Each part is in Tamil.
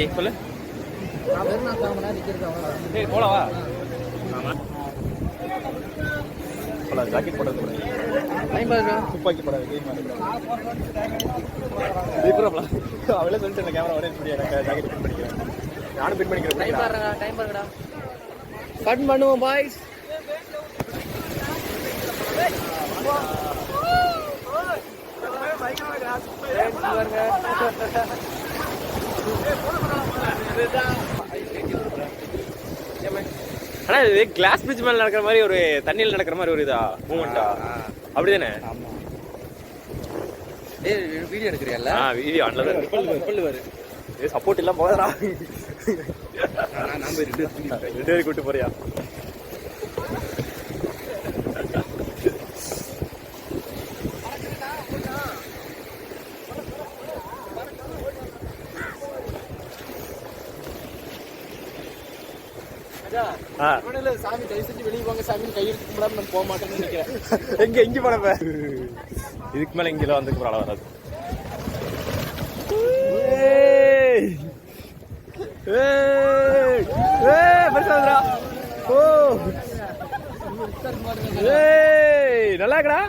எப்படி சொல்லு. போலவா ஜாக்கெட் போடுறது துப்பாக்கி போடாது அவளே சொல்லிட்டு இந்த கேமரா வரேன் சொல்லி எனக்கு ஜாக்கெட் பின் பண்ணிக்கிறேன். நானும் பின் பண்ணிக்கிறேன். கட் பண்ணுவோம் பாய்ஸ். ஆனா இது கிளாஸ் பிரிட்ஜ் மேல நடக்கிற மாதிரி ஒரு தண்ணியில நடக்கிற மாதிரி ஒரு இதா மூமெண்டா அப்படிதானே? வீடியோ எடுக்கிறியல்ல? வீடியோ ஆன்ல தான் ரிப்பல் வரு. ஏ சப்போர்ட் இல்ல போறடா. நான் ரெண்டு பேரும் கூட்டி போறியா? சாமி கை செஞ்சு வெளியே போங்க சாமி கையெழுத்து கும்பிடாம நம்ம போக மாட்டேன்னு நினைக்கிறேன். எங்க போனப்ப இதுக்கு மேல இங்க வந்து அளவு வராது. நல்லா இருக்கடா.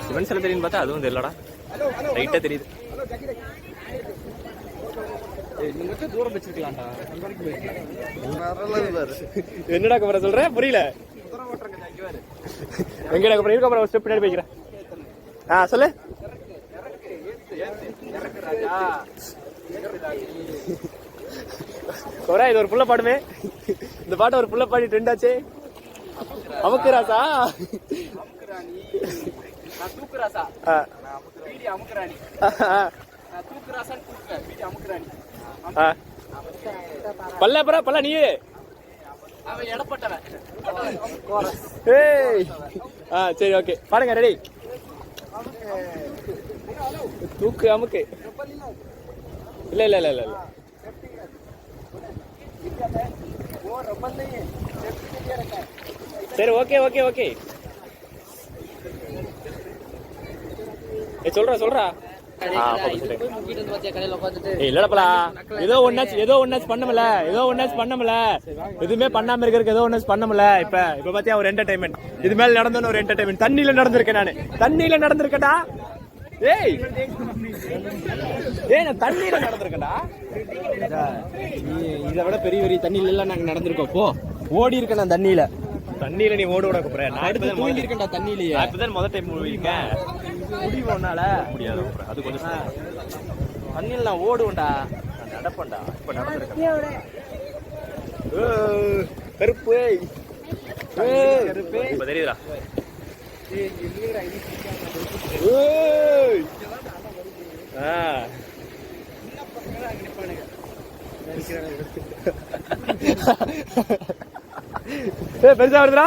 சிவன் சில தெரியும் பார்த்தா அதுவும் தெரியலடா. லைட்டா தெரியுது. தூரம் வச்சிருக்கலாம்டா. என்னடா கவர சொல்ற புரியல. எங்கடா கவர இருக்க ஒரு ஸ்டெப் பின்னாடி போய்க்கிறேன். சொல்லு. கவரா இது ஒரு புள்ள பாடுமே. இந்த பாட்டு ஒரு புள்ள பாடி ட்ரெண்ட் ஆச்சு. அமுக்கு ராசா தூக்குராசா அமுக்குராணி தூக்குராசான்னு கூப்பிட்ட வீடு அமுக்குராணி பல்ல நீ அவன் எடப்பட்டவன். சரி ஓகே பாருங்க ரெடி. தூக்கு அமுக்கு இல்ல இல்ல இல்ல இல்ல இல்ல சரி ஓகே ஓகே ஓகே சொல்றா இல்லடப்பலா ஏதோ ஒன்னாச்சு பண்ணமல எதுவுமே பண்ணாம இருக்கிறதுக்கு ஏதோ ஒன்னாச்சு பண்ணமல. இப்ப பாத்தியா ஒரு என்டர்டைன்மெண்ட். இது மேல நடந்தோன்னு ஒரு என்டர்டைன்மெண்ட். தண்ணியில நடந்திருக்கேன் நானு. தண்ணியில நடந்திருக்கேன்டா. ஏய் நான் தண்ணியில நடந்திருக்கேன்டா. இதை விட பெரிய தண்ணியில எல்லாம் நாங்க நடந்திருக்கோம். போ ஓடி இருக்கேன் நான் தண்ணியில. நீ ஓட விட கூப்பிடுறேன். நான் அடுத்து தூங்கி இருக்கேன்டா தண்ணியிலேயே. இப்பதான் முதல் டைம் இருக்கேன். முடியும்னால முடியாது. அது கொஞ்சம் தண்ணியில் நான் ஓடுவேன்டா. நான் நடப்பேன்டா. இப்ப நடந்திருக்கேன். கருப்பு இப்ப தெரியுதா? பெருசா வருதுடா.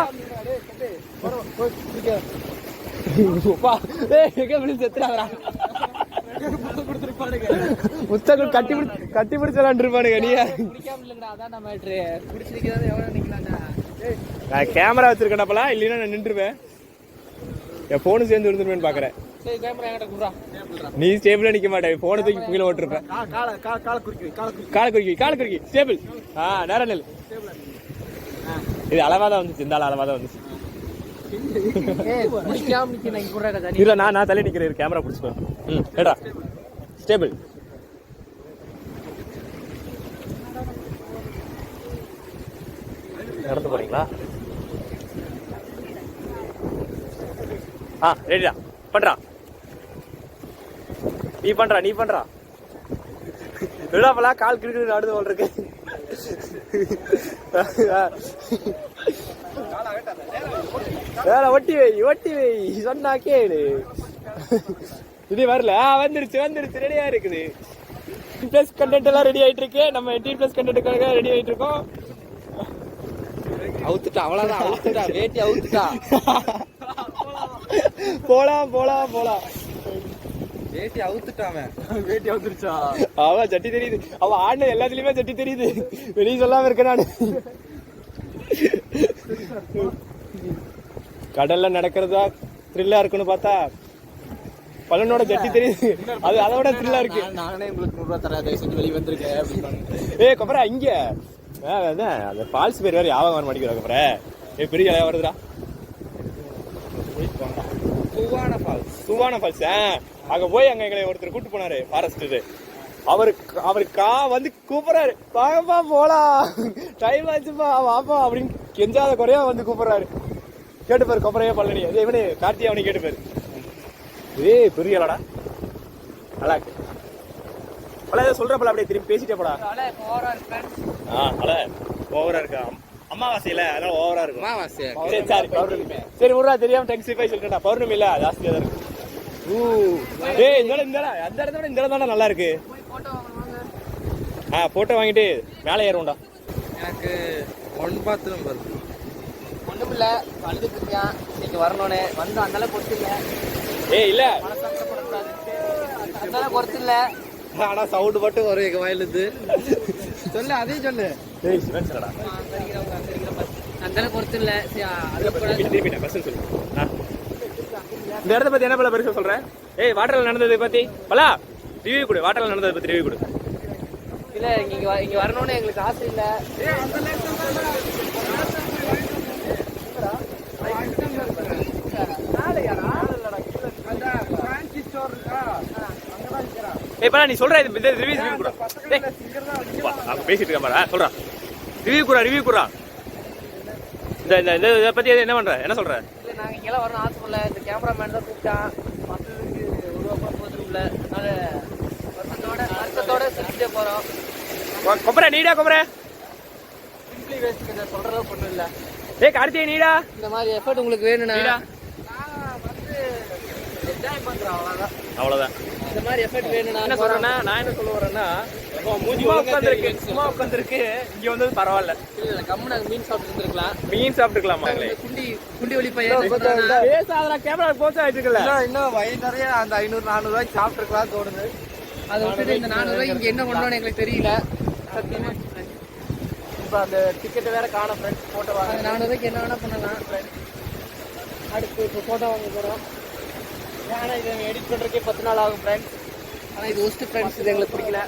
முத்தங்கள் கட்டி பிடிச்சலான் இருப்பானுங்க. நீ நான் கேமரா வச்சிருக்கேன்ப்பலாம். இல்லைன்னா நான் நின்றுவேன். என் போனு சேர்ந்து இருந்துருவேன்னு பாக்குறேன். நீ ஸ்டேபிளா நிக்க மாட்டேன். போனை தூக்கி கீழே ஓட்டிருப்பேன். கால குறுக்கி ஸ்டேபிள். நேரம் நெல். இது அளவாதான் வந்துச்சு. இந்த அளவாதான் வந்துச்சு. நான் தள்ளி நிக்கிறேன். கேமரா பிடிச்சிப்பேன். ஸ்டேபிள். நடந்து போறீங்களா? ரெடிடா. பண்றா நீ பண்றா விடாப்பலா. கால் கிழக்கு நடுது போல் இருக்கு. ஒட்டி வை சொன்னா கேளு. இது வரல. வந்துருச்சு ரெடியா இருக்குது. பிளஸ் கண்டென்ட் எல்லாம் ரெடி ஆயிட்டு இருக்கு. நம்ம பிளஸ் கண்டென்ட்டுக்காக ரெடி ஆயிட்டு இருக்கோம். அவுத்துட்டா அவ்வளவுதான். அவுத்துட்டா வேட்டி அவுத்துட்டா. போலாம் வேட்டி அவுத்துட்டான். வேட்டி அவுத்துருச்சா? அவன் சட்டி தெரியுது. அவன் ஆடின எல்லாத்துலயுமே சட்டி தெரியுது. வெளியே சொல்லாம இருக்க நானு. கடல்ல நடக்கிறதா த்ரில்லா இருக்குன்னு பார்த்தா பலனோட ஜட்டி தெரியுது. அது அதோட த்ரில்லா இருக்கு. நானே உங்களுக்கு 100 ரூபா தரேன், தயவு செஞ்சு வெளியே வந்திருக்கேன் அப்படின்னு. ஏய் கொப்பரா இங்க அதான் அந்த ஃபால்ஸ் பேர் வேற யாவகம் வர மாட்டேங்கிறாங்க கொப்பரா. பெரிய அலையா வருதுடா. சுவான ஃபால்ஸ். அங்க போய் அங்க எங்களை ஒருத்தர் கூட்டு போனாரு ஃபாரஸ்ட். அவருக்கு வந்து கூப்பிடுறாரு, வாங்கப்பா போலாம், டைம் ஆச்சுப்பா வாப்பா அப்படின்னு கெஞ்சாத குறையா வந்து கூப்பிடுறாரு. கேட்டுப்பாரு கொப்பரையா பழனி. அதே இவனு கார்த்தியா அவனை கேட்டுப்பாரு. ஏய் பெரிய அலடா நல்லா இருக்கு. அல சொல்றப்பல அப்படியே திரும்பி பேசிட்டே போடா. ஓவரா இருக்கா அமாவாசையில, அதனால ஓவரா இருக்கும். அமாவாசை சரி பௌர்ணமி. சரி விட்றா, தெரியாம டெக்ஸிஃபை சொல்லிட்டா. பௌர்ணமி இல்ல ஜாஸ்தியா தான் இருக்கு. ஏய் இந்த அந்த இடத்த விட இந்த இடம் தானே நல்லா இருக்கு. போட்டோ வாங்கிட்டு மேலே ஏறுவோம்டா. எனக்கு ஒன் பாத்ரூம் வருது. ஒன்றும் இல்லை, அழுதுட்டு இருக்கேன். இன்னைக்கு வரணும்னு வந்து அந்தால கொடுத்து இல்லை. ஏய் இல்ல அந்தால கொடுத்து இல்லை. ஆனா சவுண்டு மட்டும் வரும் எங்க வாயிலிருந்து. சொல்லு, அதையும் சொல்லு. ஏய் சிவன் சொல்லடா. அந்தால கொடுத்து இல்லை. திருப்பி பஸ் சொல்லு. இந்த இடத்த பத்தி என்ன பல பெருசா சொல்றேன். ஏய் வாட்டர்ல நடந்ததை பத்தி பலா ரிவ்யூ கொடு. வாட்டர்ல நடந்ததை பத்தி ரிவ்யூ கொடு. இல்ல இங்க வரணும்னு எங்களுக்கு ஆசை இல்ல. நீ சொல்ற ரிவ்யூ கூட பேசிட்டு இருக்க சொல்றா. ரிவ்யூ கூட இந்த இதை பத்தி என்ன பண்ற, என்ன சொல்ற? இல்ல நாங்க இங்கெல்லாம் வரணும் ஆசை இல்ல. இந்த கேமராமேன் தான் கூப்பிட்டான். மக்களுக்கு உருவாக்க போதும்ல, அதனால வருஷத்தோட சுத்திட்டே போறோம். கொப்பரை நீடா கொப்பரை சிம்பிளி வேஸ்ட் சொல்ற அளவுக்கு ஒண்ணும் இல்ல. ஏய் கார்த்திகை நீடா, இந்த மாதிரி எஃபர்ட் உங்களுக்கு வேணும்னா வந்து என்ஜாய் பண்றோம், அவ்வளவுதான். இந்த மாதிரி எஃபர்ட் வேணும்னா என்ன சொல்றேன்னா, நான் என்ன சொல்ல வரேன்னா, சும்மா உட்காந்துருக்கு இங்க வந்தது பரவாயில்ல. இல்ல கம்மு நாங்க மீன் சாப்பிட்டு இருக்கலாம். மீன் சாப்பிட்டுருக்கலாமா? குண்டி ஒளி பையன் பேசாதடா, கேமரா போஸ்ட் ஆயிட்டுருக்கல. இன்னும் வயிறு நிறைய அந்த 500-400 ரூபாய்க்கு சாப்பிட்டுருக்கலாம் தோணுது. அதை விட்டுட்டு இந்த 400 ரூபாய்க்கு இங்க என்ன பண்ணோன்னு எங்களுக்கு தெரியல. இப்போ அந்த டிக்கெட்டை வேற காணும் ஃப்ரெண்ட்ஸ். போட்டோ வாங்க. 400 ரூபாய்க்கு என்ன வேணா பண்ணலாம் ஃப்ரெண்ட்ஸ். அடுத்து இப்போ போட்டோ வாங்க போகிறோம். ஏன்னா இதை எடிட் பண்ணுறதுக்கே 10 நாள் ஆகும் ஃப்ரெண்ட்ஸ். ஆனால் இது ஒஸ்ட்டு ஃப்ரெண்ட்ஸ், இது எங்களுக்கு பிடிக்கல.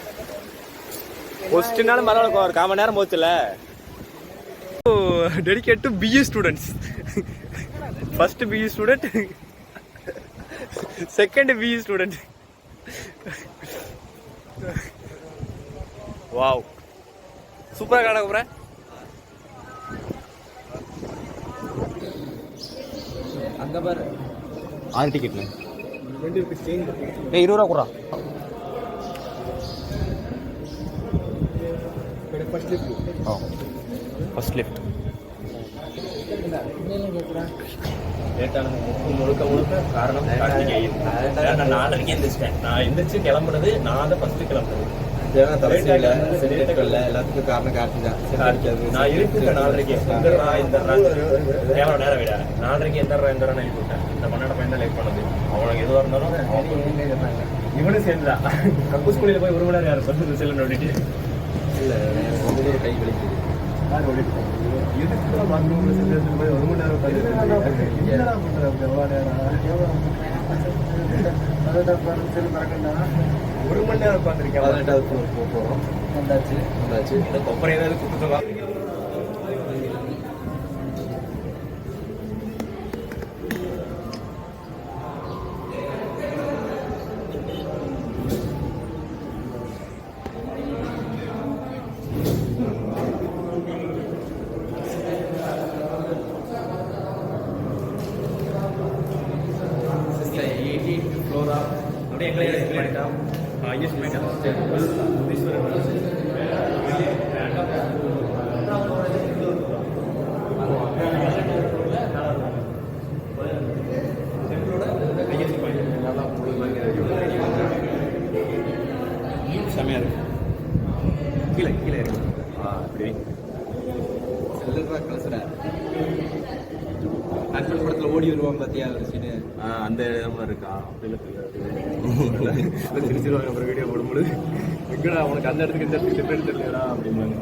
ஒஸ்ட்டுனாலும் பரவாயில்ல, ஒரு 1/4 மணி நேரம் போச்சுல. Dedicate to BE students. First BE student, second BE student. Wow சூப்பரா காண போறேன். அங்க பாரு 6 டிக்கெட்ல 20 ரூபா சேஞ்ச். ஏய் 20 ரூபா குறா. ஃபர்ஸ்ட் லிஃப்ட் முழுக்க காரணம் கார்த்திகேயன். நான் 4:30 எந்திரிச்சிட்டேன். நான் எந்திரிச்சு கிளம்புனது, நான் தான் ஃபர்ஸ்ட் கிளம்புனது. எல்லாத்துக்கும் காரணம் கார்த்தி தான். நான் இருக்கு 4:30 கேமரா நேரம் விட 4:30 எந்த நான் விட்டேன். இந்த பண்ணாட பையன் லைக் பண்ணது. அவனுக்கு எதுவாக இருந்தாலும் இவனும் சேர்ந்துதான். கப்பு ஸ்கூலில் போய் 1 மணி நேரம் யாரும் சொல்லி செல்ல நோண்டிட்டு இல்லை கை வலிக்குது. எதுக்கு பாத்ரூம்ல செல்லுறதுக்கு போய் 1 மணி நேரம் ஒரு மணி நேரம் உட்காந்துருக்கேன். 18வது போகிறோம். வந்தாச்சு. இந்த கொப்பரை ஏதாவது கொடுத்துவா. செமையா இருக்கு. கீழே இருக்கு. அப்படி செல்லுறா கலசுறா. ஆக்சுவல் படத்துல ஓடி வருவாங்க பார்த்தியா ஒரு சீனு. அந்த இடமா இருக்கா? திருச்சிருவாங்க அப்புறம் வீடியோ போடும்போது, எங்கடா உனக்கு அந்த இடத்துக்கு இந்த இடத்துக்கு டிஃபரெண்ட் தெரியலடா அப்படின்னாங்க.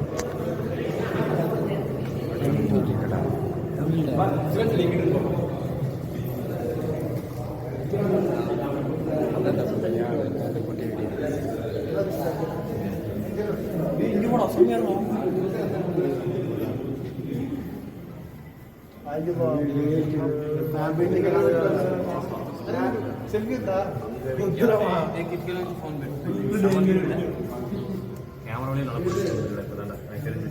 இங்கே போட செம்மையாக இருக்கும். கேமராவிலே நல்லா போட்டுருக்கேன் இப்போதான் எனக்கு தெரிஞ்சு.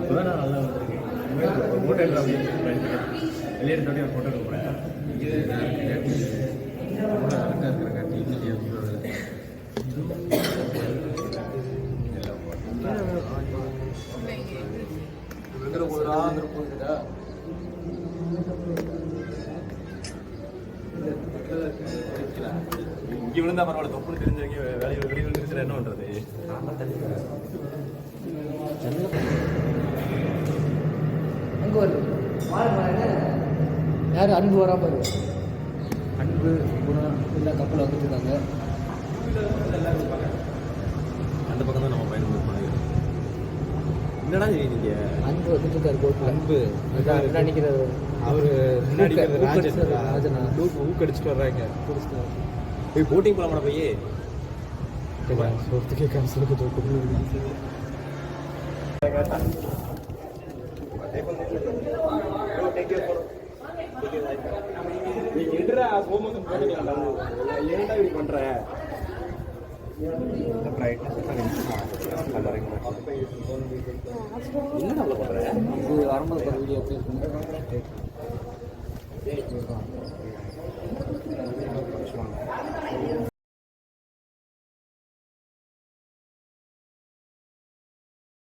இப்போதான் நான் நல்லா வந்திருக்கேன். ஒரு ஃபோட்டோ எடுத்து வெளியே எடுத்தோடனே ஒரு ஃபோட்டோ எடுக்க போகிறேன். இங்கே விழுந்தா பரவாயில்ல, தொப்புன்னு தெரிஞ்சவங்க வேலையில் வெளியே விழுந்துருச்சுன்னா என்ன பண்ணுறது? அங்கே வருது யார் அன்பு வராமல் வருது. அன்பு குணம் எல்லா கப்பலில் வந்துட்டுருக்காங்க. அந்த பக்கம் தான் நம்ம பயணம் பண்ணிக்கிறோம். என்னடா நீங்க அன்பு வந்துட்டு இருக்காரு போட்டில். அன்பு அதான் நினைக்கிறாரு அவர் முன்னாடி ராஜனா ஊக்கடிச்சிட்டு வர்றாங்க. போய் போட்டிங் போகலாமா போய்? சொத்துக்கே காசு பண்ற இது வரும்போது வீடியோ